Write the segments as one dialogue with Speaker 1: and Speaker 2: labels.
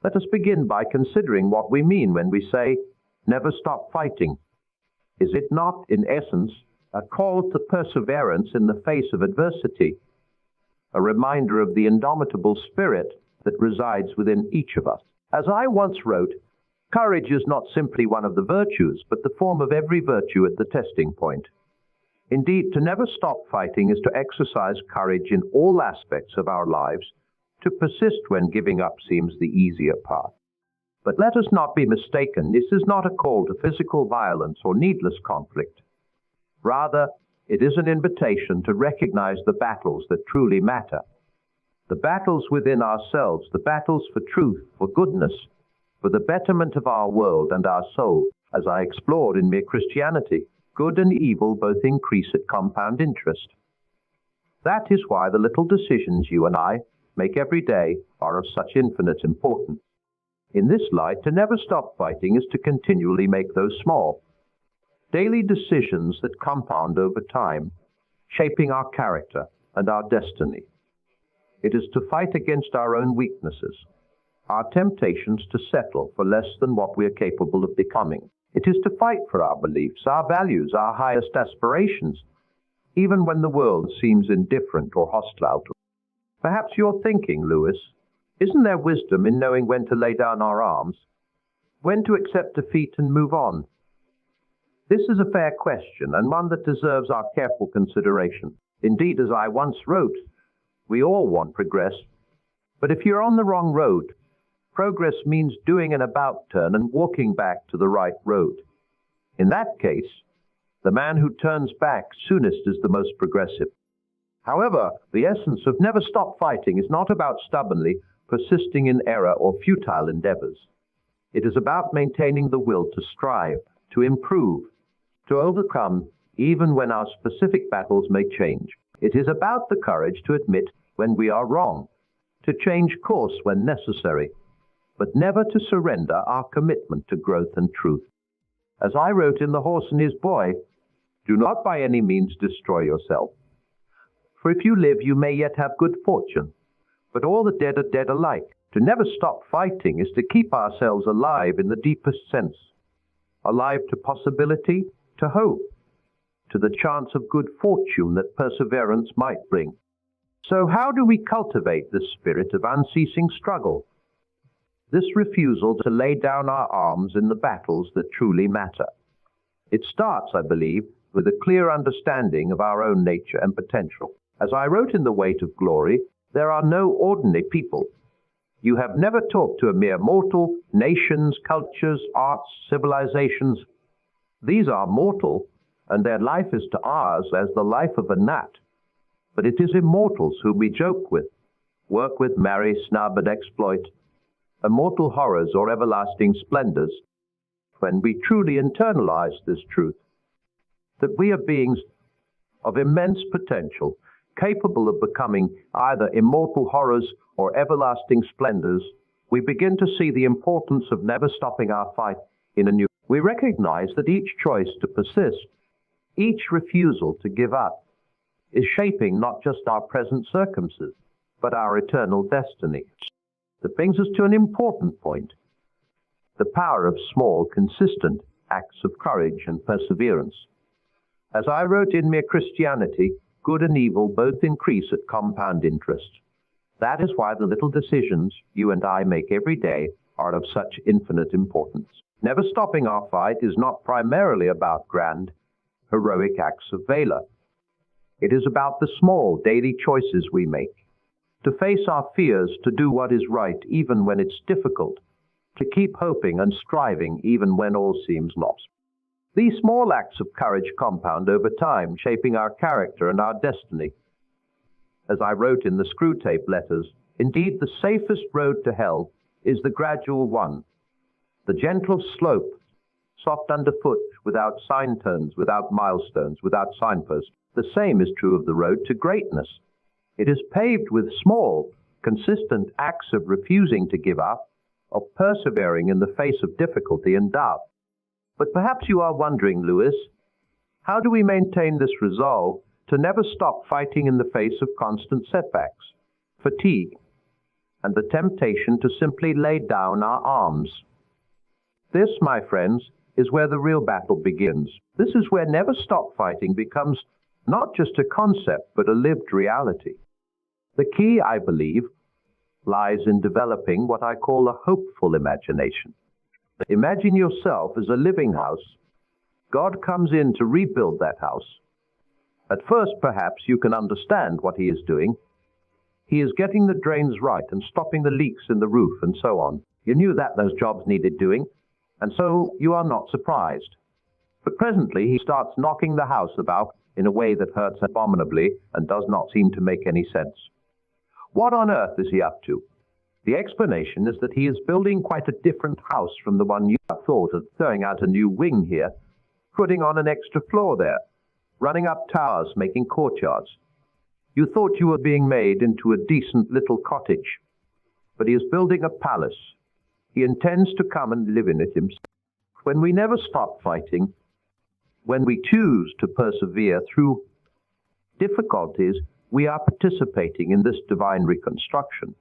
Speaker 1: Let us begin by considering what we mean when we say, never stop fighting. Is it not, in essence, a call to perseverance in the face of adversity, a reminder of the indomitable spirit that resides within each of us? As I once wrote, courage is not simply one of the virtues, but the form of every virtue at the testing point. Indeed, to never stop fighting is to exercise courage in all aspects of our lives, to persist when giving up seems the easier path. But let us not be mistaken, this is not a call to physical violence or needless conflict. Rather, it is an invitation to recognize the battles that truly matter. The battles within ourselves, the battles for truth, for goodness, for the betterment of our world and our soul. As I explored in Mere Christianity, good and evil both increase at compound interest. That is why the little decisions you and I make every day are of such infinite importance. In this light, to never stop fighting is to continually make those small, daily decisions that compound over time, shaping our character and our destiny. It is to fight against our own weaknesses, our temptations to settle for less than what we are capable of becoming. It is to fight for our beliefs, our values, our highest aspirations, even when the world seems indifferent or hostile to us. Perhaps you're thinking, Lewis, isn't there wisdom in knowing when to lay down our arms, when to accept defeat and move on? This is a fair question, and one that deserves our careful consideration. Indeed, as I once wrote, we all want progress, but if you're on the wrong road, progress means doing an about-turn and walking back to the right road. In that case, the man who turns back soonest is the most progressive. However, the essence of never stop fighting is not about stubbornly persisting in error or futile endeavors. It is about maintaining the will to strive, to improve, to overcome, even when our specific battles may change. It is about the courage to admit when we are wrong, to change course when necessary, but never to surrender our commitment to growth and truth. As I wrote in The Horse and His Boy, do not by any means destroy yourself. For if you live, you may yet have good fortune, but all the dead are dead alike. To never stop fighting is to keep ourselves alive in the deepest sense, alive to possibility, to hope, to the chance of good fortune that perseverance might bring. So how do we cultivate this spirit of unceasing struggle? This refusal to lay down our arms in the battles that truly matter. It starts, I believe, with a clear understanding of our own nature and potential. As I wrote in The Weight of Glory, there are no ordinary people. You have never talked to a mere mortal, nations, cultures, arts, civilizations. These are mortal, and their life is to ours as the life of a gnat. But it is immortals whom we joke with, work with, marry, snub, and exploit. Immortal horrors or everlasting splendors, when we truly internalize this truth, that we are beings of immense potential, capable of becoming either immortal horrors or everlasting splendors, we begin to see the importance of never stopping our fight in a new. We recognize that each choice to persist, each refusal to give up, is shaping not just our present circumstances, but our eternal destiny. That brings us to an important point: the power of small, consistent acts of courage and perseverance. As I wrote in Mere Christianity, good and evil both increase at compound interest. That is why the little decisions you and I make every day are of such infinite importance. Never stopping our fight is not primarily about grand, heroic acts of valor. It is about the small, daily choices we make, to face our fears, to do what is right even when it's difficult, to keep hoping and striving even when all seems lost. These small acts of courage compound over time, shaping our character and our destiny. As I wrote in the Screwtape Letters, indeed the safest road to hell is the gradual one, the gentle slope, soft underfoot, without sign turns, without milestones, without signposts. The same is true of the road to greatness. It is paved with small, consistent acts of refusing to give up, of persevering in the face of difficulty and doubt. But perhaps you are wondering, Lewis, how do we maintain this resolve to never stop fighting in the face of constant setbacks, fatigue, and the temptation to simply lay down our arms. This, my friends, is where the real battle begins. This is where never stop fighting becomes not just a concept, but a lived reality. The key, I believe, lies in developing what I call a hopeful imagination. Imagine yourself as a living house. God comes in to rebuild that house. At first, perhaps, you can understand what he is doing. He is getting the drains right and stopping the leaks in the roof and so on. You knew that those jobs needed doing, and so you are not surprised. But presently, he starts knocking the house about in a way that hurts abominably and does not seem to make any sense. What on earth is he up to? The explanation is that he is building quite a different house from the one you thought of, throwing out a new wing here, putting on an extra floor there, running up towers, making courtyards. You thought you were being made into a decent little cottage, but he is building a palace. He intends to come and live in it himself. When we never stop fighting, when we choose to persevere through difficulties, we are participating in this divine reconstruction.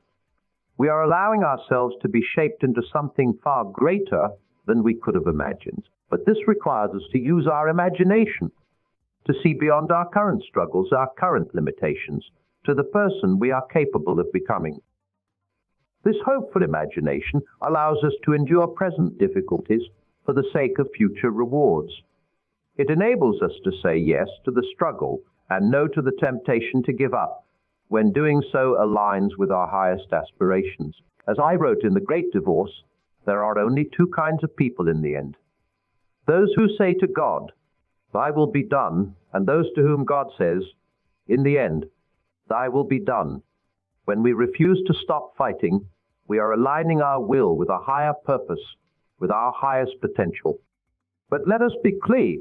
Speaker 1: We are allowing ourselves to be shaped into something far greater than we could have imagined. But this requires us to use our imagination, to see beyond our current struggles, our current limitations, to the person we are capable of becoming. This hopeful imagination allows us to endure present difficulties for the sake of future rewards. It enables us to say yes to the struggle and no to the temptation to give up, when doing so aligns with our highest aspirations. As I wrote in The Great Divorce, there are only two kinds of people in the end. Those who say to God, "Thy will be done," and those to whom God says, "In the end, thy will be done." When we refuse to stop fighting, we are aligning our will with a higher purpose, with our highest potential. But let us be clear,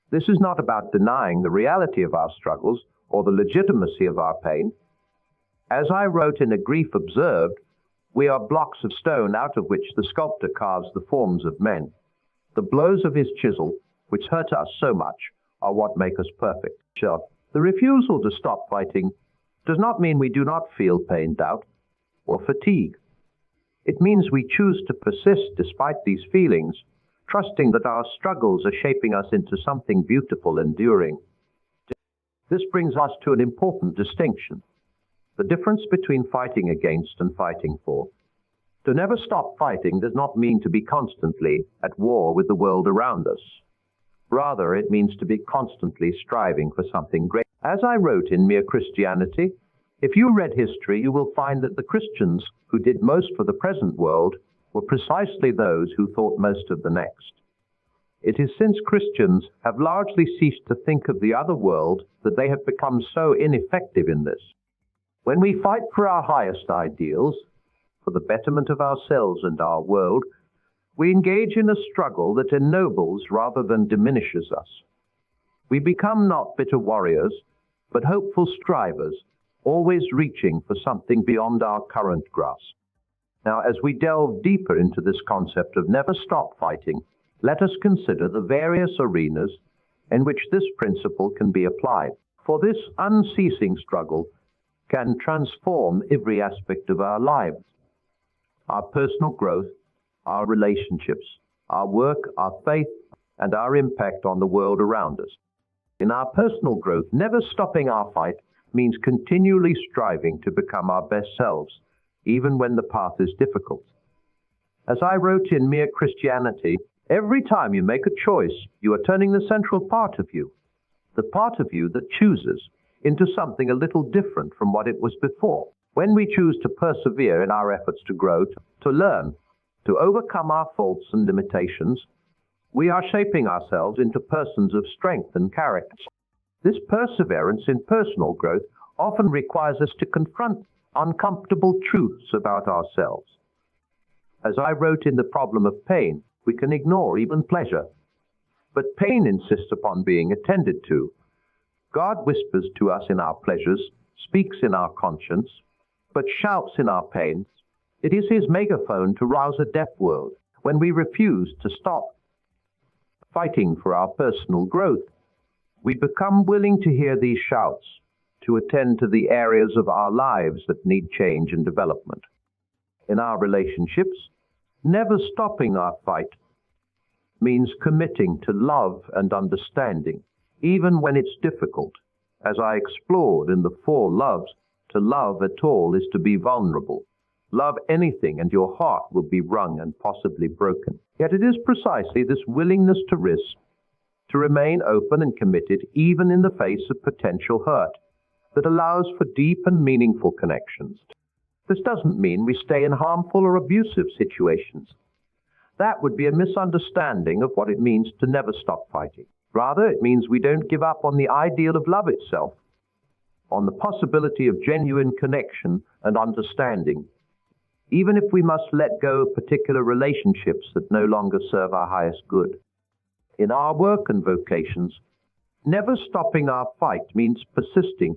Speaker 1: this is not about denying the reality of our struggles or the legitimacy of our pain. As I wrote in A Grief Observed, we are blocks of stone out of which the sculptor carves the forms of men. The blows of his chisel, which hurt us so much, are what make us perfect. The refusal to stop fighting does not mean we do not feel pain, doubt, or fatigue. It means we choose to persist despite these feelings, trusting that our struggles are shaping us into something beautiful and enduring. This brings us to an important distinction: the difference between fighting against and fighting for. To never stop fighting does not mean to be constantly at war with the world around us. Rather, it means to be constantly striving for something great. As I wrote in Mere Christianity, if you read history, you will find that the Christians who did most for the present world were precisely those who thought most of the next. It is since Christians have largely ceased to think of the other world that they have become so ineffective in this. When we fight for our highest ideals, for the betterment of ourselves and our world, we engage in a struggle that ennobles rather than diminishes us. We become not bitter warriors, but hopeful strivers, always reaching for something beyond our current grasp. Now, as we delve deeper into this concept of never stop fighting, let us consider the various arenas in which this principle can be applied. For this unceasing struggle can transform every aspect of our lives: our personal growth, our relationships, our work, our faith, and our impact on the world around us. In our personal growth, never stopping our fight means continually striving to become our best selves, even when the path is difficult. As I wrote in Mere Christianity, every time you make a choice, you are turning the central part of you, the part of you that chooses, into something a little different from what it was before. When we choose to persevere in our efforts to grow, to learn, to overcome our faults and limitations, we are shaping ourselves into persons of strength and character. This perseverance in personal growth often requires us to confront uncomfortable truths about ourselves. As I wrote in The Problem of Pain, we can ignore even pleasure, but pain insists upon being attended to. God whispers to us in our pleasures, speaks in our conscience, but shouts in our pains. It is his megaphone to rouse a deaf world. When we refuse to stop fighting for our personal growth, we become willing to hear these shouts, to attend to the areas of our lives that need change and development. In our relationships, never stopping our fight means committing to love and understanding, even when it's difficult. As I explored in the 4 loves, to love at all is to be vulnerable. Love anything and your heart will be wrung and possibly broken. Yet it is precisely this willingness to risk, to remain open and committed even in the face of potential hurt, that allows for deep and meaningful connections. This doesn't mean we stay in harmful or abusive situations. That would be a misunderstanding of what it means to never stop fighting. Rather, it means we don't give up on the ideal of love itself, on the possibility of genuine connection and understanding, even if we must let go of particular relationships that no longer serve our highest good. In our work and vocations, never stopping our fight means persisting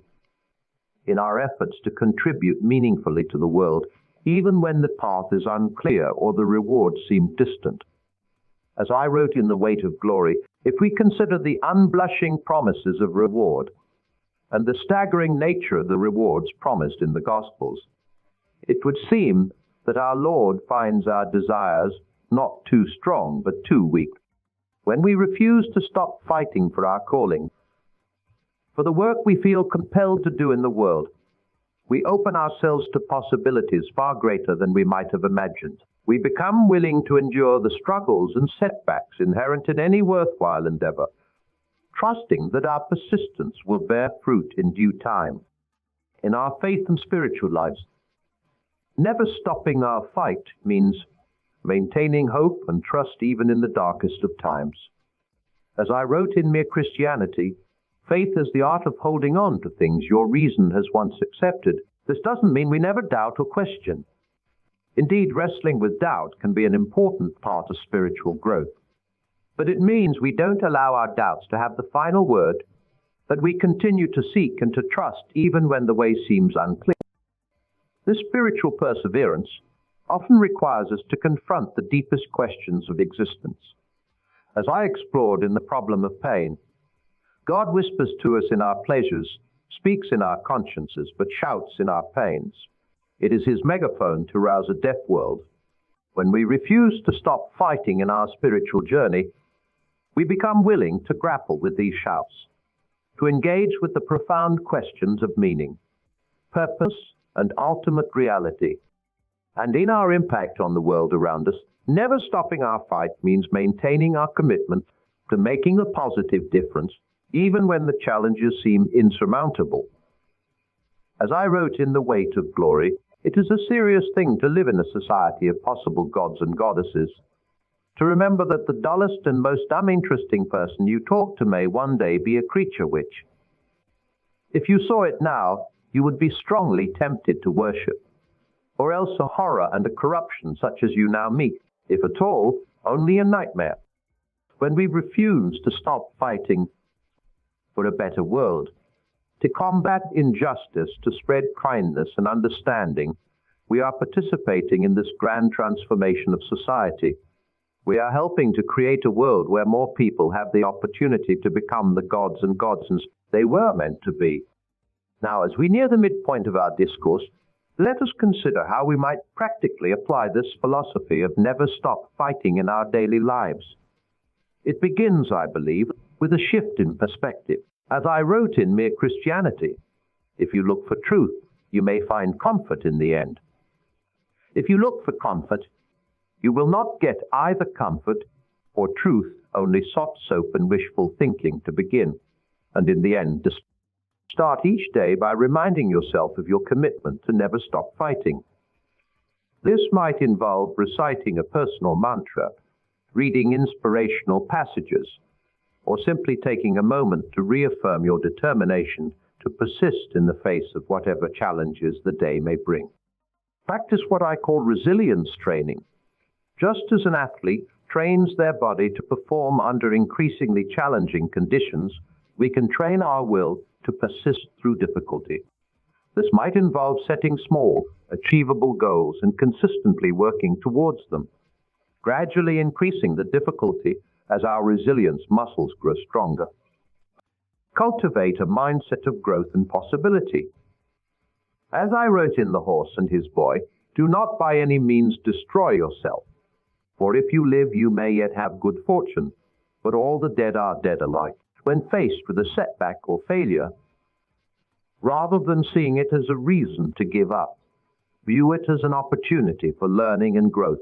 Speaker 1: in our efforts to contribute meaningfully to the world, even when the path is unclear or the rewards seem distant. As I wrote in The Weight of Glory, if we consider the unblushing promises of reward and the staggering nature of the rewards promised in the Gospels, it would seem that our Lord finds our desires not too strong but too weak. When we refuse to stop fighting for our calling, for the work we feel compelled to do in the world, we open ourselves to possibilities far greater than we might have imagined. We become willing to endure the struggles and setbacks inherent in any worthwhile endeavor, trusting that our persistence will bear fruit in due time. In our faith and spiritual lives, never stopping our fight means maintaining hope and trust even in the darkest of times. As I wrote in Mere Christianity, faith is the art of holding on to things your reason has once accepted. This doesn't mean we never doubt or question. Indeed, wrestling with doubt can be an important part of spiritual growth. But it means we don't allow our doubts to have the final word, that we continue to seek and to trust even when the way seems unclear. This spiritual perseverance often requires us to confront the deepest questions of existence. As I explored in The Problem of Pain, God whispers to us in our pleasures, speaks in our consciences, but shouts in our pains. It is his megaphone to rouse a deaf world. When we refuse to stop fighting in our spiritual journey, we become willing to grapple with these shouts, to engage with the profound questions of meaning, purpose, and ultimate reality. And in our impact on the world around us, never stopping our fight means maintaining our commitment to making a positive difference, even when the challenges seem insurmountable. As I wrote in The Weight of Glory, it is a serious thing to live in a society of possible gods and goddesses, to remember that the dullest and most uninteresting person you talk to may one day be a creature witch. If you saw it now, you would be strongly tempted to worship, or else a horror and a corruption such as you now meet, if at all, only a nightmare. When we refuse to stop fighting for a better world, to combat injustice, to spread kindness and understanding, we are participating in this grand transformation of society. We are helping to create a world where more people have the opportunity to become the gods and goddesses they were meant to be. Now, as we near the midpoint of our discourse, let us consider how we might practically apply this philosophy of never stop fighting in our daily lives. It begins, I believe, with a shift in perspective. As I wrote in Mere Christianity, if you look for truth, you may find comfort in the end. If you look for comfort, you will not get either comfort or truth, only soft soap and wishful thinking to begin, and in the end, start each day by reminding yourself of your commitment to never stop fighting. This might involve reciting a personal mantra, reading inspirational passages, or simply taking a moment to reaffirm your determination to persist in the face of whatever challenges the day may bring. Practice what I call resilience training. Just as an athlete trains their body to perform under increasingly challenging conditions, we can train our will to persist through difficulty. This might involve setting small, achievable goals and consistently working towards them, gradually increasing the difficulty as our resilience muscles grow stronger. Cultivate a mindset of growth and possibility. As I wrote in The Horse and His Boy, Do not by any means destroy yourself, for if you live you may yet have good fortune, but all the dead are dead alike. When faced with a setback or failure, rather than seeing it as a reason to give up, view it as an opportunity for learning and growth.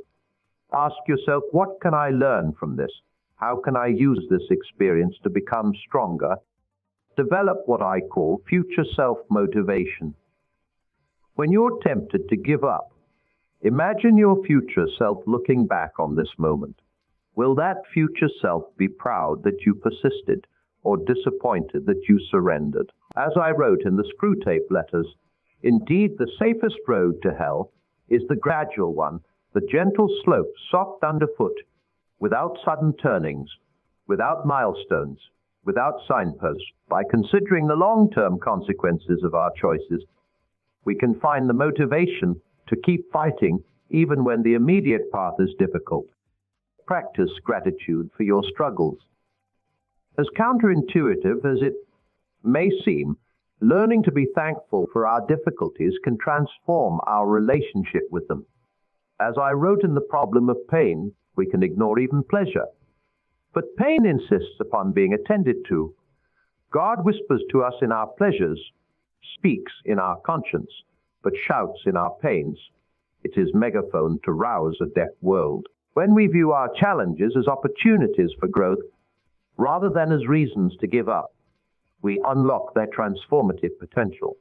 Speaker 1: Ask yourself, what can I learn from this? How can I use this experience to become stronger? Develop what I call future self-motivation. When you're tempted to give up, imagine your future self looking back on this moment. Will that future self be proud that you persisted, or disappointed that you surrendered? As I wrote in the Screwtape Letters, indeed the safest road to hell is the gradual one, the gentle slope, soft underfoot, without sudden turnings, without milestones, without signposts. By considering the long-term consequences of our choices, we can find the motivation to keep fighting even when the immediate path is difficult. Practice gratitude for your struggles. As counterintuitive as it may seem, learning to be thankful for our difficulties can transform our relationship with them. As I wrote in The Problem of Pain, we can ignore even pleasure. But pain insists upon being attended to. God whispers to us in our pleasures, speaks in our conscience, but shouts in our pains. It's his megaphone to rouse a deaf world. When we view our challenges as opportunities for growth, rather than as reasons to give up, we unlock their transformative potential.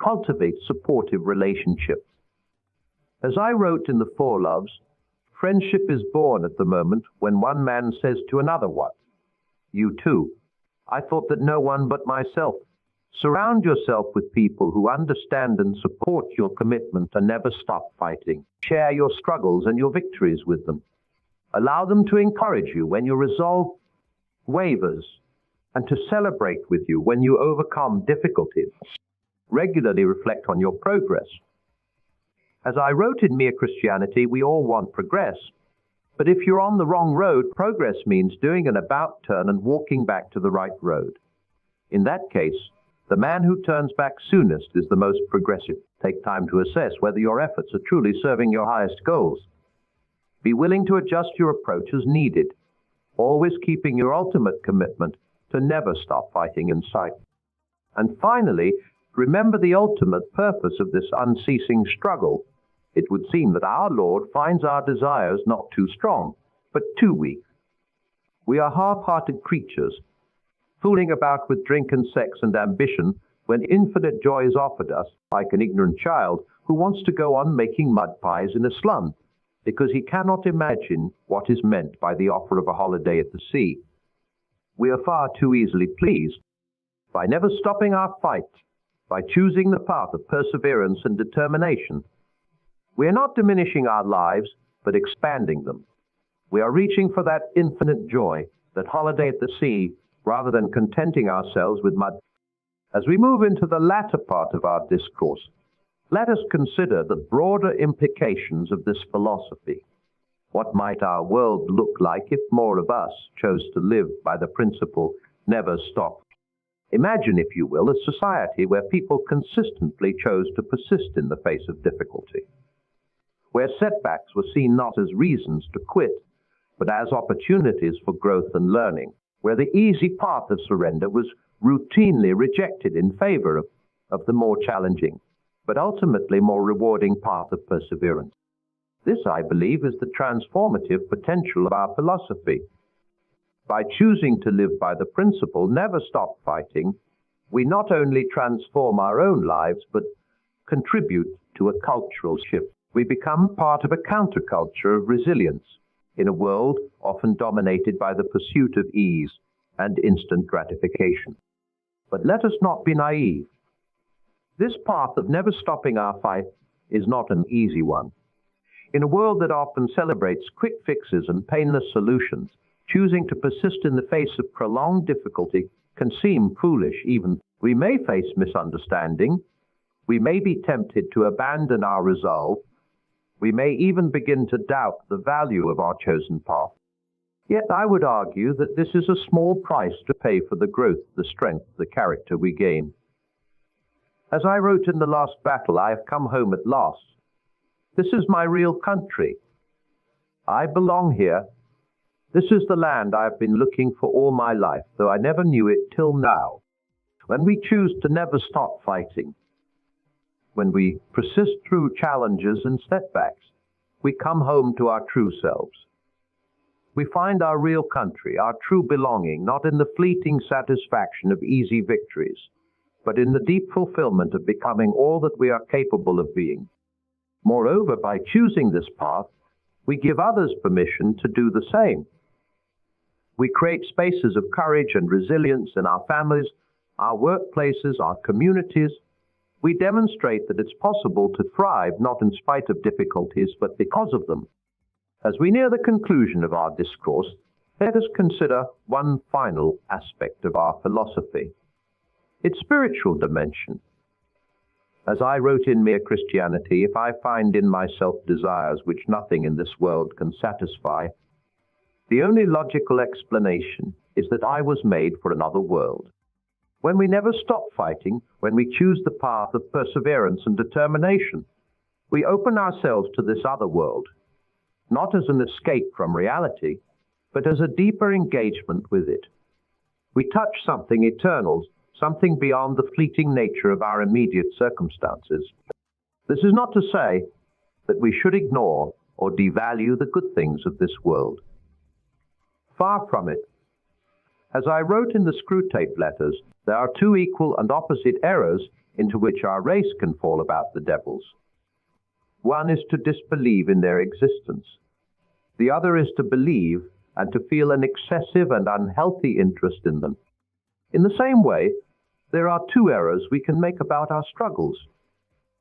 Speaker 1: Cultivate supportive relationships. As I wrote in The Four Loves, friendship is born at the moment when one man says to another one, "You too. I thought that no one but myself." Surround yourself with people who understand and support your commitment to never stop fighting. Share your struggles and your victories with them. Allow them to encourage you when your resolve wavers and to celebrate with you when you overcome difficulties. Regularly reflect on your progress. As I wrote in Mere Christianity, we all want progress. But if you're on the wrong road, progress means doing an about turn and walking back to the right road. In that case, the man who turns back soonest is the most progressive. Take time to assess whether your efforts are truly serving your highest goals. Be willing to adjust your approach as needed, always keeping your ultimate commitment to never stop fighting in sight. And finally, remember the ultimate purpose of this unceasing struggle. It would seem that our Lord finds our desires not too strong, but too weak. We are half-hearted creatures, fooling about with drink and sex and ambition when infinite joy is offered us, like an ignorant child who wants to go on making mud pies in a slum because he cannot imagine what is meant by the offer of a holiday at the sea. We are far too easily pleased. By never stopping our fight, by choosing the path of perseverance and determination, we are not diminishing our lives, but expanding them. We are reaching for that infinite joy, that holiday at the sea, rather than contenting ourselves with mud. As we move into the latter part of our discourse, let us consider the broader implications of this philosophy. What might our world look like if more of us chose to live by the principle, never stop? Imagine, if you will, a society where people consistently chose to persist in the face of difficulty, where setbacks were seen not as reasons to quit, but as opportunities for growth and learning, where the easy path of surrender was routinely rejected in favor of the more challenging, but ultimately more rewarding path of perseverance. This, I believe, is the transformative potential of our philosophy. By choosing to live by the principle, never stop fighting, we not only transform our own lives, but contribute to a cultural shift. We become part of a counterculture of resilience in a world often dominated by the pursuit of ease and instant gratification. But let us not be naive. This path of never stopping our fight is not an easy one. In a world that often celebrates quick fixes and painless solutions, choosing to persist in the face of prolonged difficulty can seem foolish even. We may face misunderstanding. We may be tempted to abandon our resolve. We may even begin to doubt the value of our chosen path. Yet I would argue that this is a small price to pay for the growth, the strength, the character we gain. As I wrote in The Last Battle, I have come home at last. This is my real country. I belong here. This is the land I've been looking for all my life, though I never knew it till now. When we choose to never stop fighting, when we persist through challenges and setbacks, we come home to our true selves. We find our real country, our true belonging, not in the fleeting satisfaction of easy victories, but in the deep fulfillment of becoming all that we are capable of being. Moreover, by choosing this path, we give others permission to do the same. We create spaces of courage and resilience in our families, our workplaces, our communities. We demonstrate that it's possible to thrive not in spite of difficulties, but because of them. As we near the conclusion of our discourse, let us consider one final aspect of our philosophy, its spiritual dimension. As I wrote in Mere Christianity, if I find in myself desires which nothing in this world can satisfy, the only logical explanation is that I was made for another world. When we never stop fighting, when we choose the path of perseverance and determination, we open ourselves to this other world, not as an escape from reality, but as a deeper engagement with it. We touch something eternal, something beyond the fleeting nature of our immediate circumstances. This is not to say that we should ignore or devalue the good things of this world. Far from it. As I wrote in the Screwtape Letters, there are two equal and opposite errors into which our race can fall about the devils. One is to disbelieve in their existence. The other is to believe and to feel an excessive and unhealthy interest in them. In the same way, there are two errors we can make about our struggles.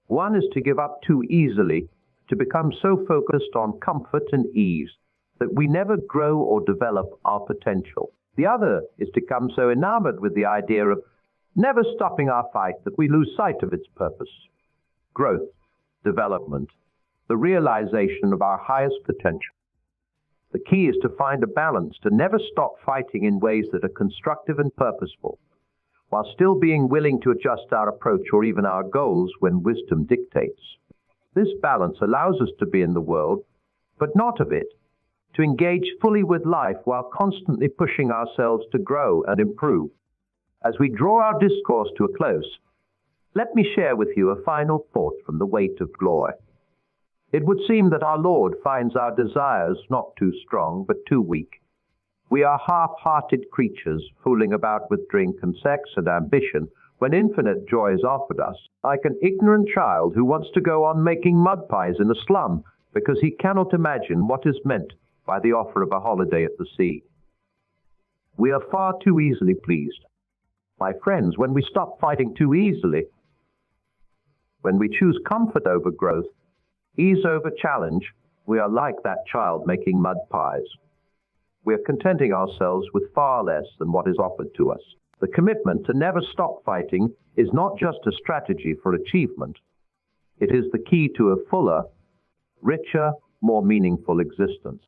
Speaker 1: One is to give up too easily, to become so focused on comfort and ease that we never grow or develop our potential. The other is to become so enamored with the idea of never stopping our fight that we lose sight of its purpose. Growth, development, the realization of our highest potential. The key is to find a balance, to never stop fighting in ways that are constructive and purposeful, while still being willing to adjust our approach or even our goals when wisdom dictates. This balance allows us to be in the world, but not of it, to engage fully with life while constantly pushing ourselves to grow and improve. As we draw our discourse to a close, let me share with you a final thought from The Weight of Glory. It would seem that our Lord finds our desires not too strong, but too weak. We are half-hearted creatures, fooling about with drink and sex and ambition, when infinite joy is offered us, like an ignorant child who wants to go on making mud pies in a slum because he cannot imagine what is meant by the offer of a holiday at the sea. We are far too easily pleased. My friends, when we stop fighting too easily, when we choose comfort over growth, ease over challenge, we are like that child making mud pies. We are contenting ourselves with far less than what is offered to us. The commitment to never stop fighting is not just a strategy for achievement. It is the key to a fuller, richer, more meaningful existence.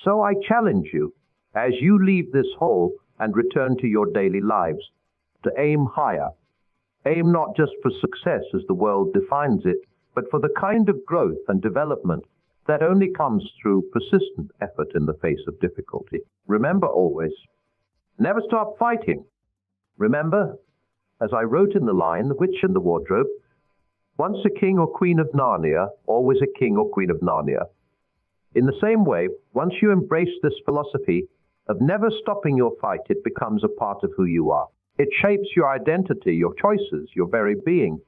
Speaker 1: So I challenge you, as you leave this hall and return to your daily lives, to aim higher. Aim not just for success as the world defines it, but for the kind of growth and development that only comes through persistent effort in the face of difficulty. Remember always, never stop fighting. Remember, as I wrote in the line, The Witch in the Wardrobe, once a king or queen of Narnia, always a king or queen of Narnia. In the same way, once you embrace this philosophy of never stopping your fight, it becomes a part of who you are. It shapes your identity, your choices, your very being.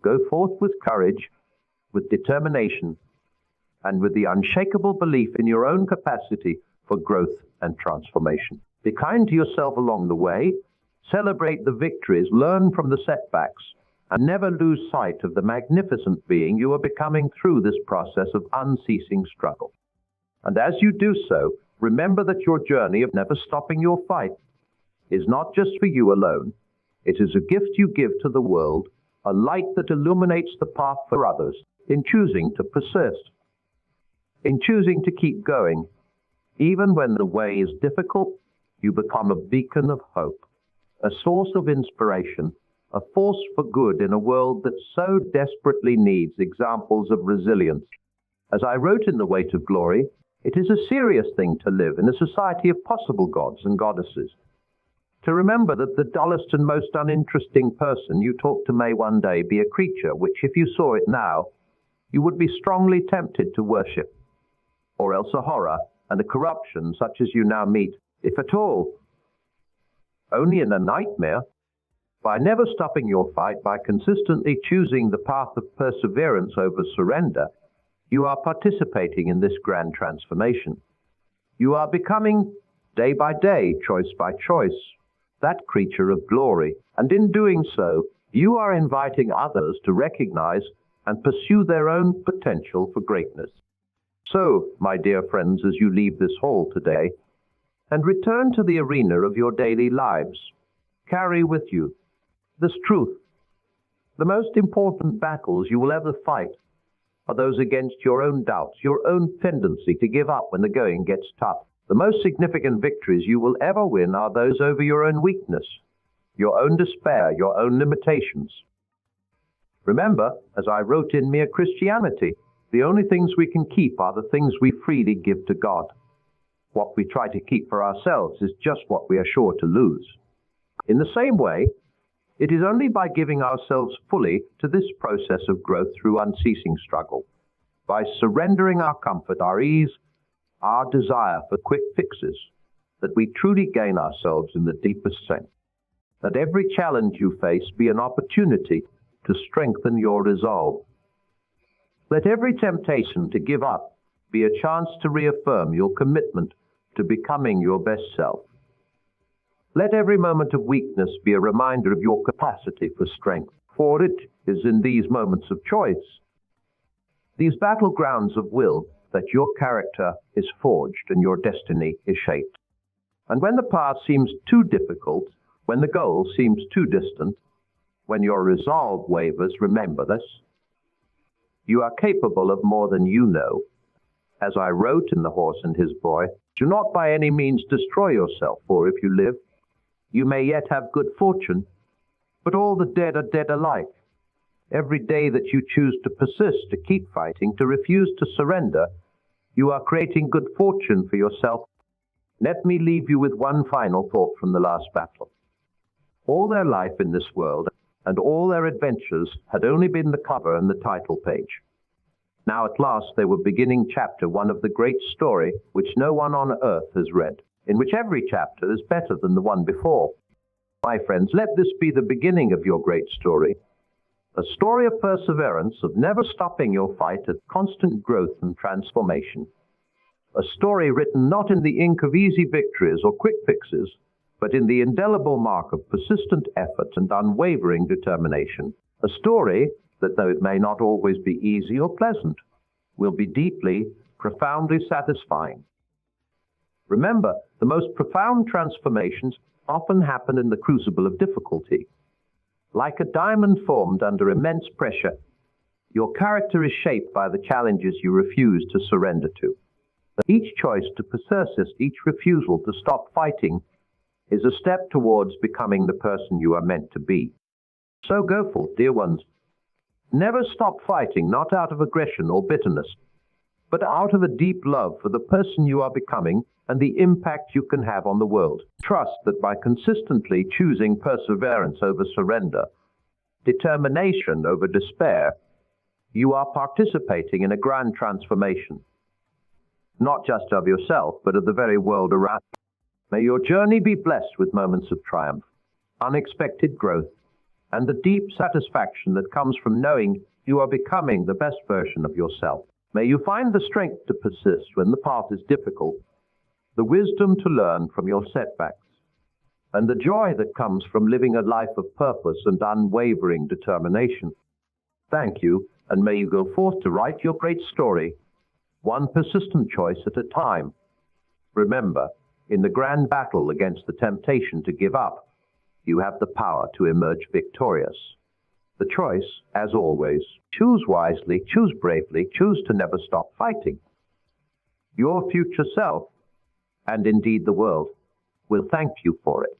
Speaker 1: Go forth with courage, with determination, and with the unshakable belief in your own capacity for growth and transformation. Be kind to yourself along the way, celebrate the victories, learn from the setbacks, and never lose sight of the magnificent being you are becoming through this process of unceasing struggle. And as you do so, remember that your journey of never stopping your fight is not just for you alone. It is a gift you give to the world, a light that illuminates the path for others in choosing to persist, in choosing to keep going. Even when the way is difficult, you become a beacon of hope, a source of inspiration, a force for good in a world that so desperately needs examples of resilience. As I wrote in The Weight of Glory, it is a serious thing to live in a society of possible gods and goddesses. To remember that the dullest and most uninteresting person you talk to may one day be a creature which, if you saw it now, you would be strongly tempted to worship, or else a horror and a corruption such as you now meet, if at all, only in a nightmare. By never stopping your fight, by consistently choosing the path of perseverance over surrender, you are participating in this grand transformation. You are becoming, day by day, choice by choice, that creature of glory, and in doing so, you are inviting others to recognize and pursue their own potential for greatness. So, my dear friends, as you leave this hall today and return to the arena of your daily lives, carry with you this truth. The most important battles you will ever fight are those against your own doubts, your own tendency to give up when the going gets tough. The most significant victories you will ever win are those over your own weakness, your own despair, your own limitations. Remember, as I wrote in Mere Christianity, the only things we can keep are the things we freely give to God. What we try to keep for ourselves is just what we are sure to lose. In the same way, it is only by giving ourselves fully to this process of growth through unceasing struggle, by surrendering our comfort, our ease, our desire for quick fixes, that we truly gain ourselves in the deepest sense. Let every challenge you face be an opportunity to strengthen your resolve. Let every temptation to give up be a chance to reaffirm your commitment to becoming your best self. Let every moment of weakness be a reminder of your capacity for strength, for it is in these moments of choice, these battlegrounds of will, that your character is forged and your destiny is shaped. And when the path seems too difficult, when the goal seems too distant, when your resolve wavers, remember this. You are capable of more than you know. As I wrote in The Horse and His Boy, do not by any means destroy yourself, for if you live, you may yet have good fortune, but all the dead are dead alike. Every day that you choose to persist, to keep fighting, to refuse to surrender, you are creating good fortune for yourself. Let me leave you with one final thought from the last battle. All their life in this world and all their adventures had only been the cover and the title page. Now at last they were beginning chapter 1 of the great story which no one on earth has read, in which every chapter is better than the one before. My friends, let this be the beginning of your great story. A story of perseverance, of never stopping your fight, of constant growth and transformation. A story written not in the ink of easy victories or quick fixes, but in the indelible mark of persistent effort and unwavering determination. A story that, though it may not always be easy or pleasant, will be deeply, profoundly satisfying. Remember, the most profound transformations often happen in the crucible of difficulty. Like a diamond formed under immense pressure, your character is shaped by the challenges you refuse to surrender to. Each choice to persist, each refusal to stop fighting, is a step towards becoming the person you are meant to be. So go forth, dear ones. Never stop fighting, not out of aggression or bitterness, but out of a deep love for the person you are becoming and the impact you can have on the world. Trust that by consistently choosing perseverance over surrender, determination over despair, you are participating in a grand transformation, not just of yourself, but of the very world around you. May your journey be blessed with moments of triumph, unexpected growth, and the deep satisfaction that comes from knowing you are becoming the best version of yourself. May you find the strength to persist when the path is difficult, the wisdom to learn from your setbacks, and the joy that comes from living a life of purpose and unwavering determination. Thank you, and may you go forth to write your great story, one persistent choice at a time. Remember, in the grand battle against the temptation to give up, you have the power to emerge victorious. The choice, as always, choose wisely, choose bravely, choose to never stop fighting. Your future self, and indeed the world, will thank you for it.